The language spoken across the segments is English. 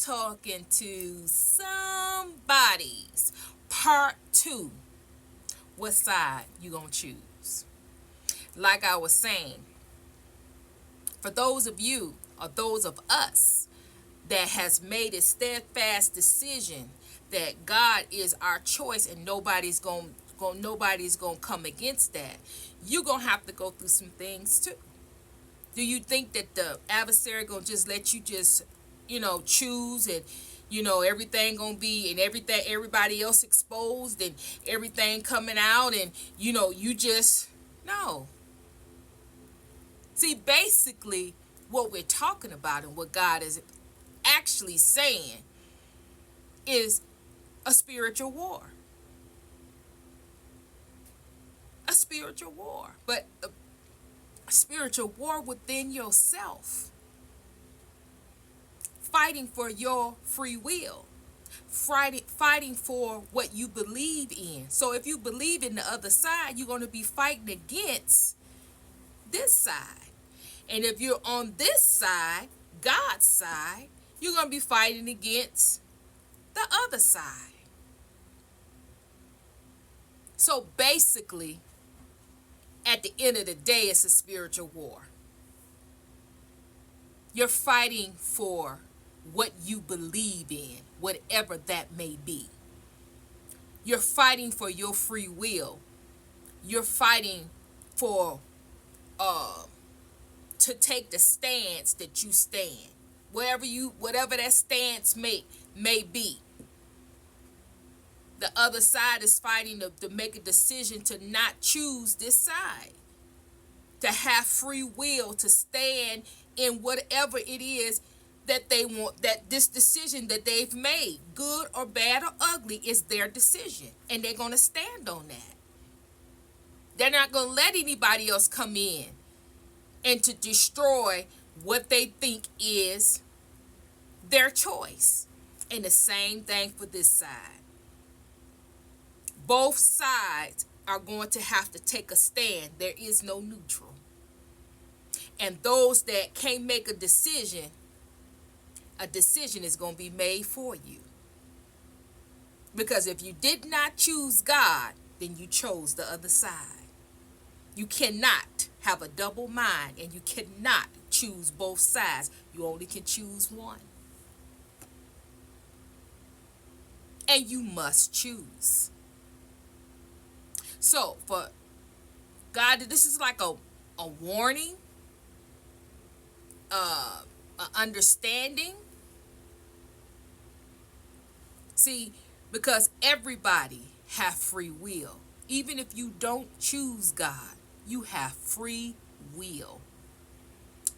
talking to somebody's part two. What side you gonna choose? Like I was saying, for those of you or those of us that has made a steadfast decision that God is our choice and nobody's gonna come against that, you're gonna have to go through some things too. Do you think that the adversary gonna just let you just, choose, and everything gonna be, and everybody else exposed and everything coming out, and you just, no. See, basically what we're talking about and what God is actually saying is a spiritual war. A spiritual war. But a spiritual war within yourself. Fighting for your free will. Fighting for what you believe in. So if you believe in the other side, you're going to be fighting against this side. And if you're on this side, God's side, you're going to be fighting against the other side. So basically, at the end of the day, it's a spiritual war. You're fighting for what you believe in, whatever that may be. You're fighting for your free will. You're fighting for to take the stance that you stand. Whatever that stance may be. The other side is fighting to make a decision to not choose this side. To have free will, to stand in whatever it is that they want, that this decision that they've made, good or bad or ugly, is their decision. And they're going to stand on that. They're not going to let anybody else come in and to destroy what they think is their choice. And the same thing for this side. Both sides are going to have to take a stand. There is no neutral. And those that can't make a decision is going to be made for you. Because if you did not choose God, then you chose the other side. You cannot have a double mind, and you cannot choose both sides. You only can choose one. And you must choose. So for God, this is like a warning, an understanding. See, because everybody have free will. Even if you don't choose God, you have free will.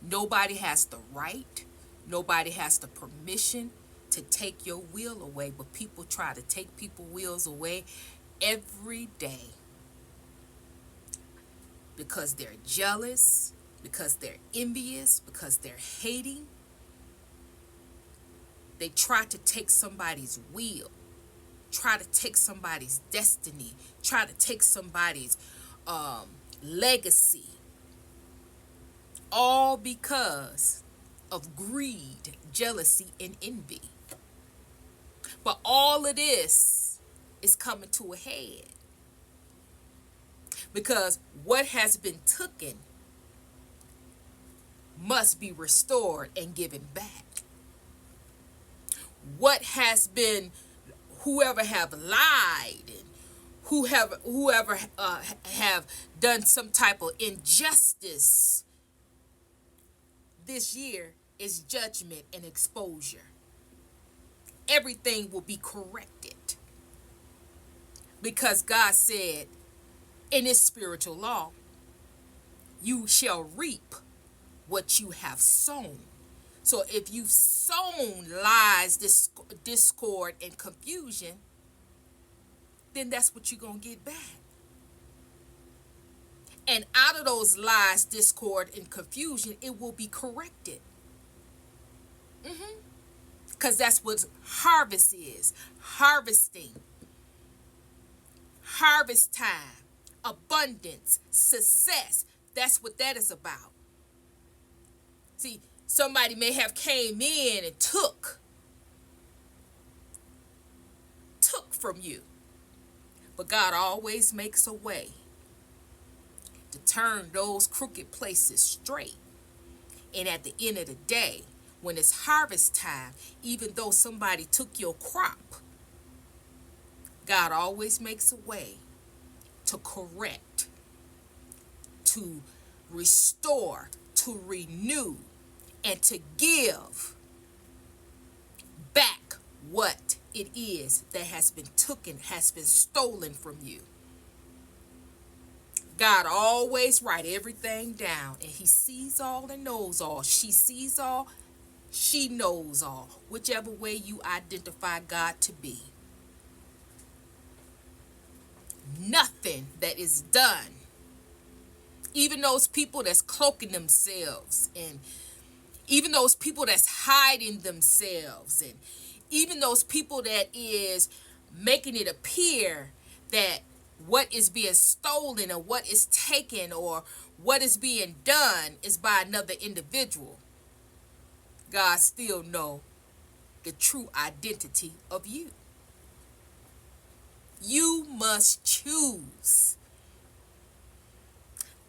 Nobody has the right, nobody has the permission to take your will away, but people try to take people's wills away every day. Because they're jealous, because they're envious, because they're hating. They try to take somebody's will, try to take somebody's destiny, try to take somebody's legacy. All because of greed, jealousy, and envy. But all of this is coming to a head. Because what has been taken must be restored and given back. What has been, whoever have lied and whoever have done some type of injustice, this year is judgment and exposure. Everything will be corrected. Because God said, in His spiritual law, you shall reap what you have sown. So if you've sown lies, discord, and confusion, then that's what you're going to get back. And out of those lies, discord, and confusion, it will be corrected. Because that's what harvest is. Harvesting. Harvest time. Abundance, success. That's what that is about. See, somebody may have came in and took from you. But God always makes a way to turn those crooked places straight. And at the end of the day, when it's harvest time, even though somebody took your crop, God always makes a way to correct, to restore, to renew, and to give back what it is that has been taken, has been stolen from you. God always write everything down, and he sees all and knows all. She sees all, she knows all, whichever way you identify God to be. Nothing that is done, even those people that's cloaking themselves, and even those people that's hiding themselves, and even those people that is making it appear that what is being stolen or what is taken or what is being done is by another individual, God still know the true identity of you. You must choose.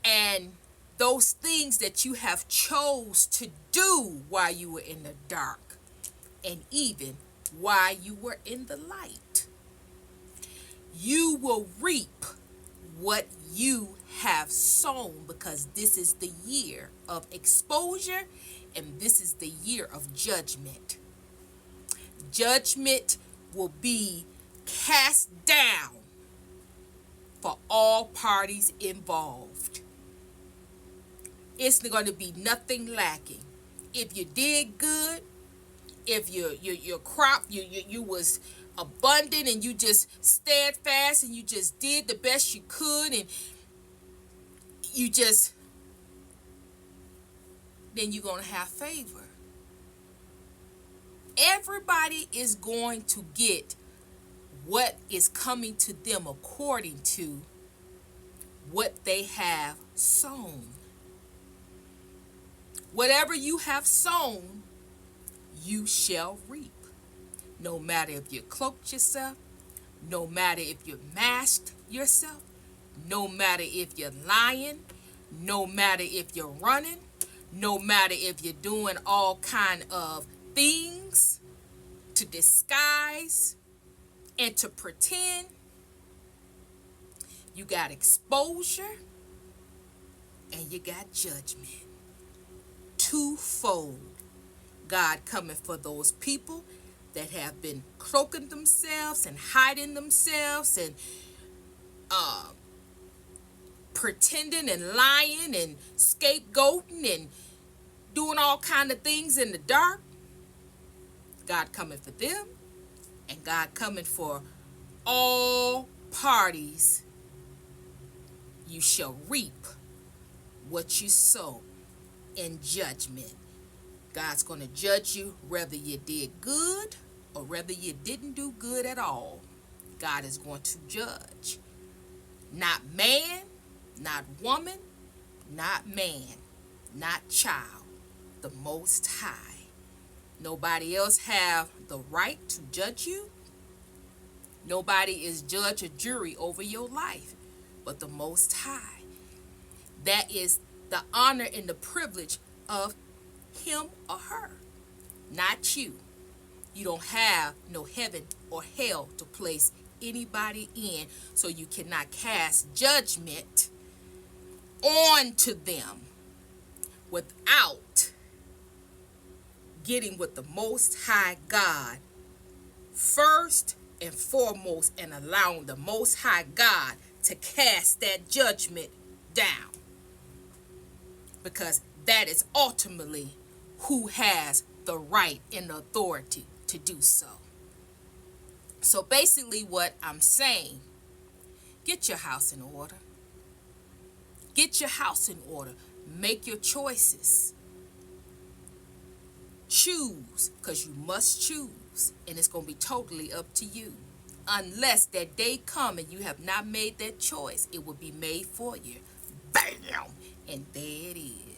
And those things that you have chose to do while you were in the dark, and even while you were in the light, you will reap what you have sown, because this is the year of exposure and this is the year of judgment. Judgment will be cast down for all parties involved. It's going to be nothing lacking. If you did good, if your crop you was abundant and you just steadfast and you just did the best you could, and you just, then you're going to have favor. Everybody is going to get what is coming to them according to what they have sown. Whatever you have sown, you shall reap. No matter if you cloaked yourself, no matter if you masked yourself, no matter if you're lying, no matter if you're running, no matter if you're doing all kind of things to disguise and to pretend, you got exposure and you got judgment. Twofold. God coming for those people that have been cloaking themselves and hiding themselves and pretending and lying and scapegoating and doing all kind of things in the dark. God coming for them, and God coming for all parties. You shall reap what you sow in judgment. God's going to judge you whether you did good or whether you didn't do good at all. God is going to judge. Not man, not woman, not man, not child. The Most High. Nobody else have the right to judge you. Nobody is judge or jury over your life but the Most High. That is the honor and the privilege of him or her, not you. You don't have no heaven or hell to place anybody in, so you cannot cast judgment onto them without getting with the Most High God first and foremost, and allowing the Most High God to cast that judgment down, because that is ultimately who has the right and the authority to do so. So basically what I'm saying, get your house in order. Get your house in order. Make your choices. Choose, because you must choose, and it's going to be totally up to you. Unless that day come and you have not made that choice, it will be made for you. Bam! And there it is.